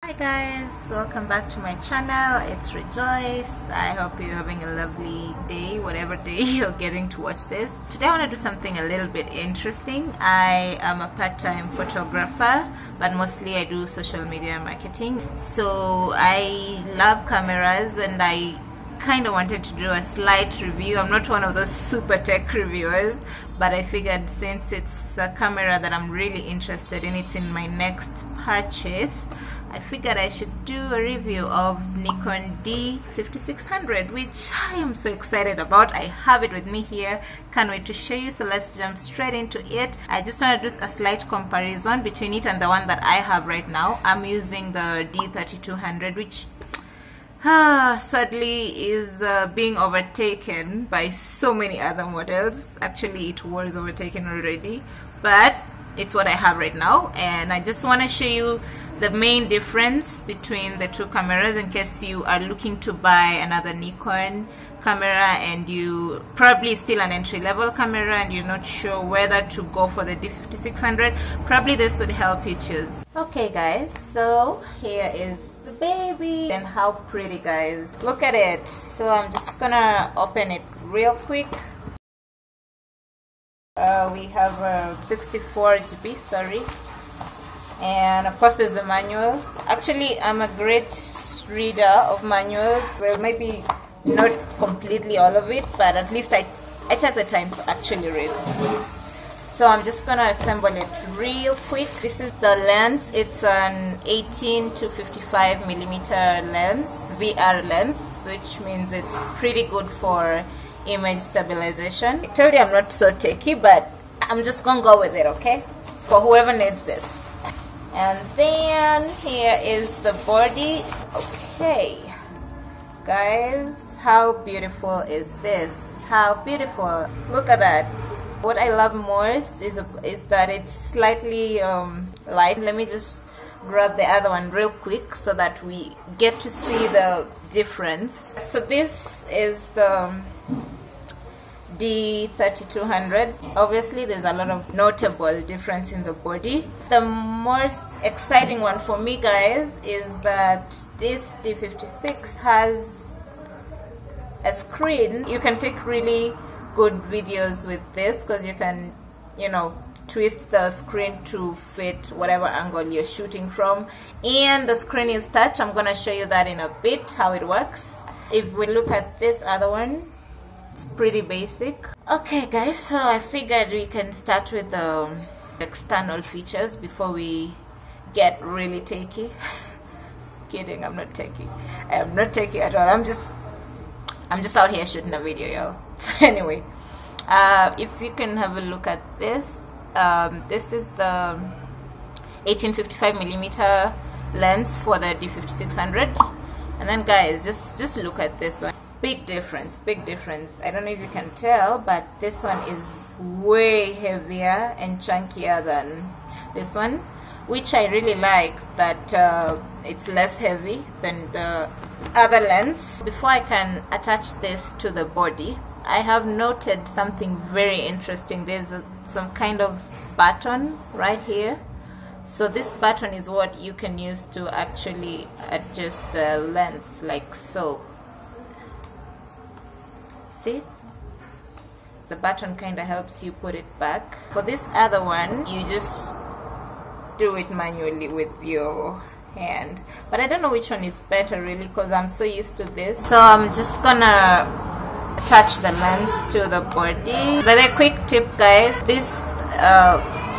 Hi guys, welcome back to my channel. It's Rejoice. I hope you're having a lovely day, whatever day you're getting to watch this. Today I want to do something a little bit interesting. I am a part-time photographer, but mostly I do social media marketing. So I love cameras and I kind of wanted to do a slight review. I'm not one of those super tech reviewers, but I figured since it's a camera that I'm really interested in, it's in my next purchase, I figured I should do a review of Nikon D5600, which I am so excited about. I have it with me here, can't wait to show you, so let's jump straight into it. I just want to do a slight comparison between it and the one that I have right now. I'm using the D3200, which sadly is being overtaken by so many other models. Actually, it was overtaken already, but it's what I have right now, and I just want to show you the main difference between the two cameras in case you are looking to buy another Nikon camera and you probably still an entry-level camera and you're not sure whether to go for the D5600. Probably this would help you choose. Okay guys, so here is the baby, and how pretty, guys, look at it. So I'm just gonna open it real quick. We have 64 GB, sorry, and of course there's the manual. Actually, I'm a great reader of manuals. Well, maybe not completely all of it, but at least I take the time to actually read. So I'm just gonna assemble it real quick. This is the lens. It's an 18 to 55 millimeter lens, VR lens, which means it's pretty good for image stabilization. I told you I'm not so techy, but I'm just gonna go with it, okay, for whoever needs this. And then here is the body. Okay guys, how beautiful is this? How beautiful, look at that. What I love most is that it's slightly light. Let me just grab the other one real quick so that we get to see the difference. So this is the D3200. Obviously there's a lot of notable difference in the body. The most exciting one for me, guys, is that this D56 has a screen. You can take really good videos with this because you can, you know, twist the screen to fit whatever angle you're shooting from, and the screen is touch. I'm gonna show you that in a bit, how it works. If we look at this other one, it's pretty basic. Okay guys, so I figured we can start with the external features before we get really techy. Kidding, I'm not techy. I am not techy at all. I'm just out here shooting a video, y'all. So anyway, if you can have a look at this, this is the 1855 millimeter lens for the D5600, and then guys, just look at this one. Big difference, big difference. I don't know if you can tell, but this one is way heavier and chunkier than this one, which I really like, that it's less heavy than the other lens. Before I can attach this to the body, I have noted something very interesting. There's some kind of button right here. So this button is what you can use to actually adjust the lens, like so. See? The button kind of helps you put it back. For this other one, you just do it manually with your hand. But I don't know which one is better really, because I'm so used to this. So I'm just gonna attach the lens to the body. But a quick tip, guys, this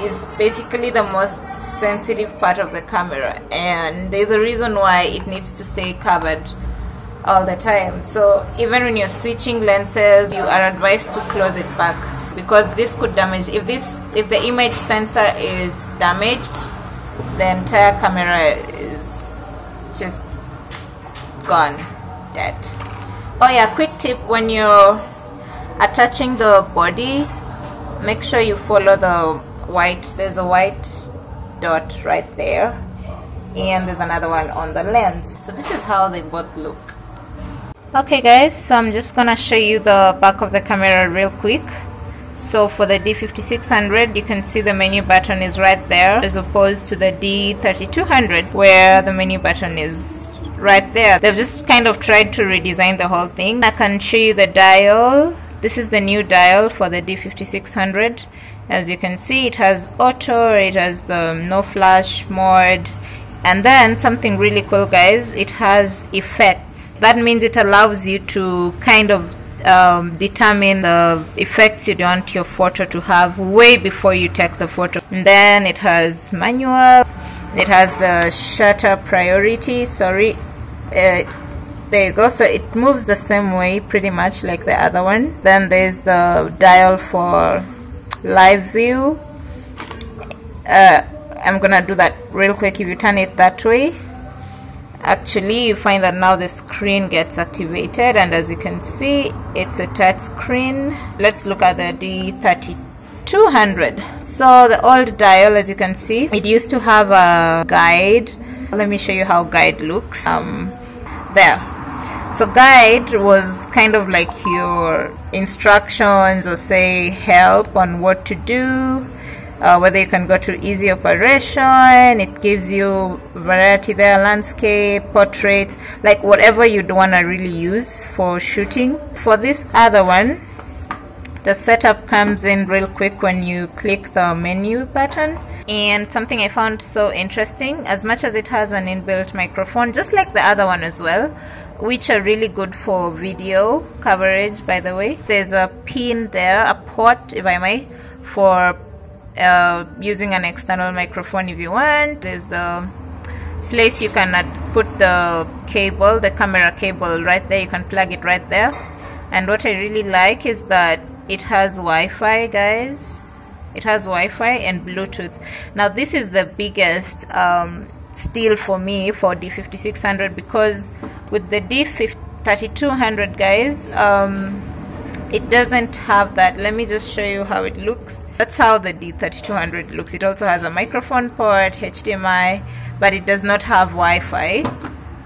is basically the most sensitive part of the camera, and there's a reason why it needs to stay covered all the time. So even when you're switching lenses, you are advised to close it back, because this could damage. If the image sensor is damaged, the entire camera is just gone, dead. Oh yeah, quick tip, when you're attaching the body, make sure you follow the white. There's a white dot right there, and there's another one on the lens. So this is how they both look. Okay guys, so I'm just gonna show you the back of the camera real quick. So for the D5600, you can see the menu button is right there, as opposed to the D3200 where the menu button is right there. They've just kind of tried to redesign the whole thing. I can show you the dial. This is the new dial for the D5600. As you can see, it has auto, it has the no flash mode, and then something really cool, guys, it has effects. That means it allows you to kind of determine the effects you want your photo to have way before you take the photo. And then it has manual, it has the shutter priority, there you go, so it moves the same way pretty much like the other one. Then there's the dial for live view. I'm gonna do that real quick. If you turn it that way, actually you find that now the screen gets activated, and as you can see, it's a touch screen. Let's look at the D3200. So the old dial, as you can see, it used to have a guide. Let me show you how guide looks. There. So guide was kind of like your instructions, or say help on what to do, whether you can go to easy operation. It gives you variety there, landscape, portraits, like whatever you'd want to really use for shooting. For this other one, the setup comes in real quick when you click the menu button. And something I found so interesting, as much as it has an inbuilt microphone, just like the other one as well, which are really good for video coverage, by the way. There's a pin there, a port, if I may, for using an external microphone if you want. There's a place you can put the cable, the camera cable right there. You can plug it right there. And what I really like is that it has Wi-Fi, guys. It has Wi-Fi and Bluetooth. Now this is the biggest steal for me for D5600, because with the D3200, guys, it doesn't have that. Let me just show you how it looks. That's how the D3200 looks. It also has a microphone port, HDMI, but it does not have Wi-Fi.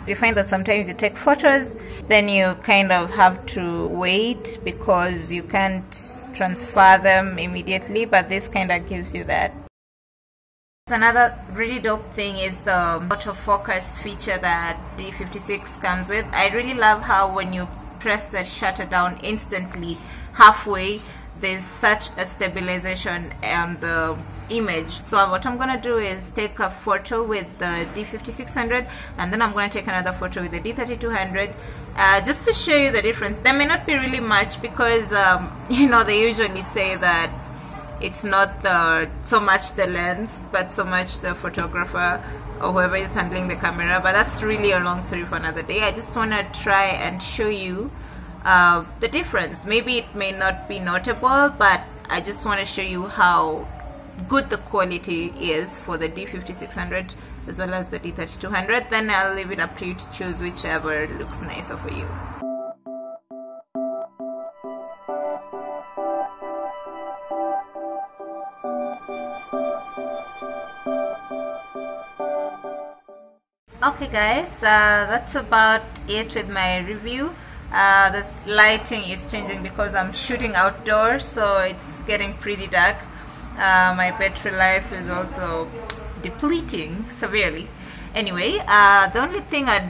You find that sometimes you take photos, then you kind of have to wait because you can't transfer them immediately, but this kind of gives you that. Another really dope thing is the autofocus feature that D56 comes with. I really love how when you press the shutter down, instantly halfway there's such a stabilization on the image. So what I'm gonna do is take a photo with the D5600, and then I'm gonna take another photo with the D3200, just to show you the difference. There may not be really much because you know, they usually say that it's not so much the lens, but so much the photographer or whoever is handling the camera. But that's really a long story for another day. I just want to try and show you the difference. Maybe it may not be notable, but I just want to show you how good the quality is for the D5600 as well as the D3200. Then I'll leave it up to you to choose whichever looks nicer for you. Okay guys, that's about it with my review. The lighting is changing because I'm shooting outdoors, so it's getting pretty dark. My battery life is also depleting severely. Anyway, the only thing I'd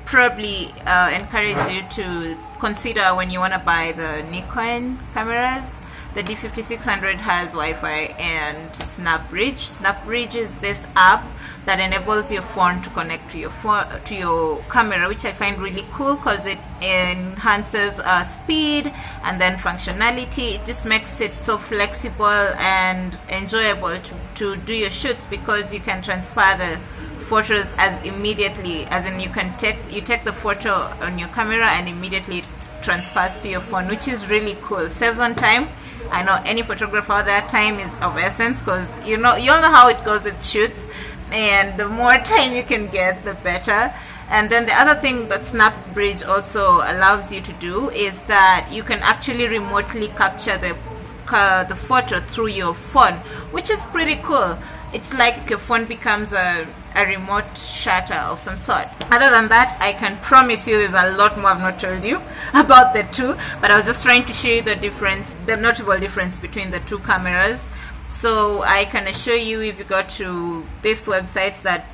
probably encourage you to consider when you want to buy the Nikon cameras, the D5600 has Wi-Fi and SnapBridge. SnapBridge is this app that enables your phone to connect to your camera, which I find really cool because it enhances speed and then functionality. It just makes it so flexible and enjoyable to do your shoots, because you can transfer the photos as immediately, as in you take the photo on your camera and immediately it transfers to your phone, which is really cool. Saves on time. I know any photographer out there, time is of essence, because you all know how it goes with shoots, and the more time you can get, the better. And then the other thing that SnapBridge also allows you to do is that you can actually remotely capture the photo through your phone, which is pretty cool. It's like your phone becomes a a remote shutter of some sort. Other than that, I can promise you there's a lot more I've not told you about the two, but I was just trying to show you the difference, the notable difference between the two cameras. So I can assure you, if you go to these websites that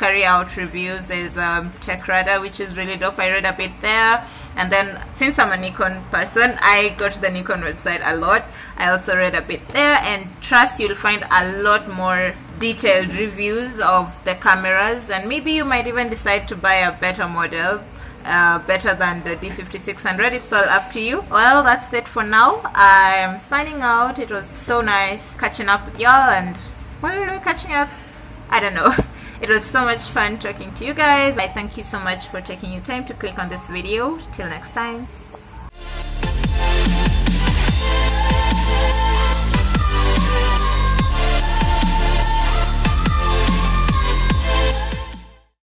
carry out reviews, there's TechRadar, which is really dope. I read a bit there, and then since I'm a Nikon person, I go to the Nikon website a lot. I also read a bit there, and trust, you'll find a lot more detailed reviews of the cameras, and maybe you might even decide to buy a better model, better than the D5600. It's all up to you. Well, that's it for now. I'm signing out. It was so nice catching up with y'all, and why are we catching up? I don't know. It was so much fun talking to you guys. I thank you so much for taking your time to click on this video. Till next time.